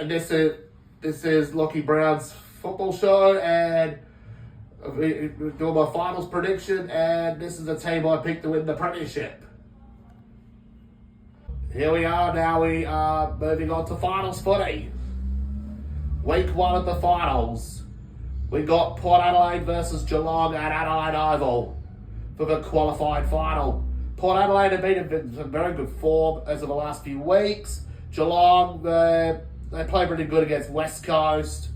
and this is Lockie Brown's football show, and we're doing my finals prediction, and this is the team I picked to win the premiership. Here we are now. We are moving on to finals footy. Week 1 of the finals. We got Port Adelaide versus Geelong at Adelaide Oval for the qualified final. Port Adelaide have been in some very good form as of the last few weeks. Geelong, they played pretty good against West Coast.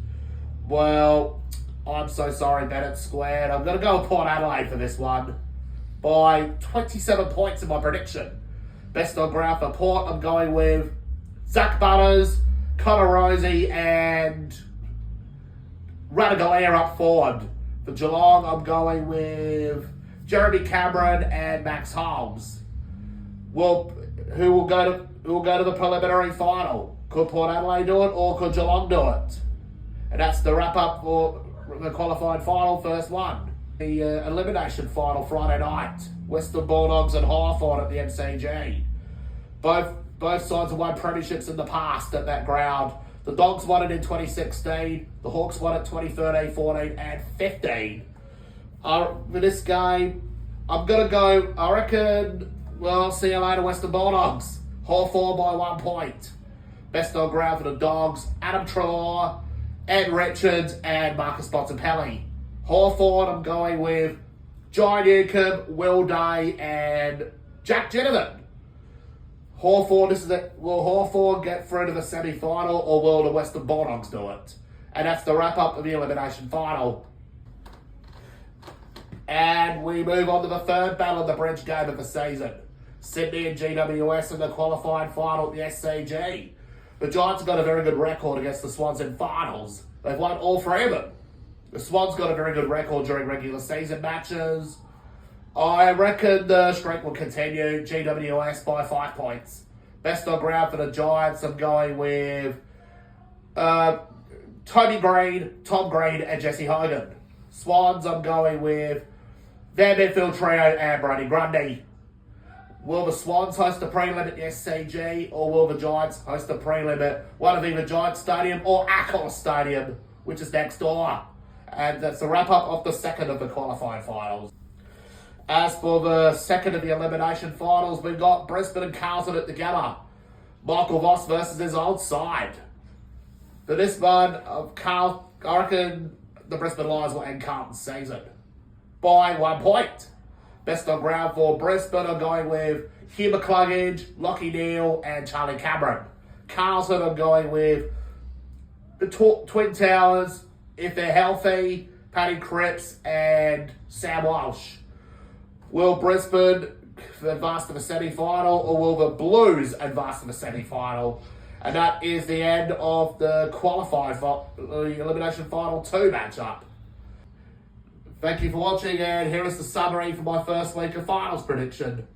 Well, I'm so sorry, Bennett Squared. I'm going to go with Port Adelaide for this one by 27 points in my prediction. Best on ground for Port, I'm going with Zach Butters, Connor Rosie, and Radagalair up forward. For Geelong, I'm going with Jeremy Cameron and Max Holmes. Well, who will go to the preliminary final? Could Port Adelaide do it, or could Geelong do it? And that's the wrap up for the qualified final, first one. The elimination final Friday night. Western Bulldogs and Hawthorn at the MCG. Both sides have won premierships in the past at that ground. The Dogs won it in 2016. The Hawks won it 2013, 14, and 15. For this game, I'm going to go, I reckon, well, see you later, Western Bulldogs. Hawthorn by 1 point. Best on ground for the Dogs, Adam Treloar, Ed Richards, and Marcus Bontempelli. Hawthorn, I'm going with John Newcombe, Will Day, and Jack Ginnivan. Hawthorn, will Hawthorn get through to the semi-final, or will the Western Bulldogs do it? And that's the wrap-up of the elimination final. And we move on to the third battle of the bridge game of the season. Sydney and GWS in the qualified final at the SCG. The Giants have got a very good record against the Swans in finals. They've won all 3 of them. The Swans got a very good record during regular season matches. I reckon the streak will continue. GWS by 5 points. Best on ground for the Giants, I'm going with Toby Green, Tom Green, and Jesse Hogan. Swans, I'm going with their midfield trio and Brody Grundy. Will the Swans host a prelim at the SCG, or will the Giants host a prelim at one of either Giants Stadium or Accor Stadium, which is next door? And that's the wrap-up of the second of the qualifying finals. As for the second of the elimination finals, we've got Brisbane and Carlton at the Gabba. Michael Voss versus his old side. For this one, I reckon the Brisbane Lions will end Carlton's season by 1 point. Best on ground for Brisbane, I'm going with Hugh McCluggage, Lachie Neale, and Charlie Cameron. Carlton, I'm going with the Twin Towers, if they're healthy, Paddy Cripps and Sam Walsh. Will Brisbane advance to the semi-final, or will the Blues advance to the semi-final? And that is the end of the qualified elimination final 2 matchup. Thank you for watching, and here is the summary for my first week of finals prediction.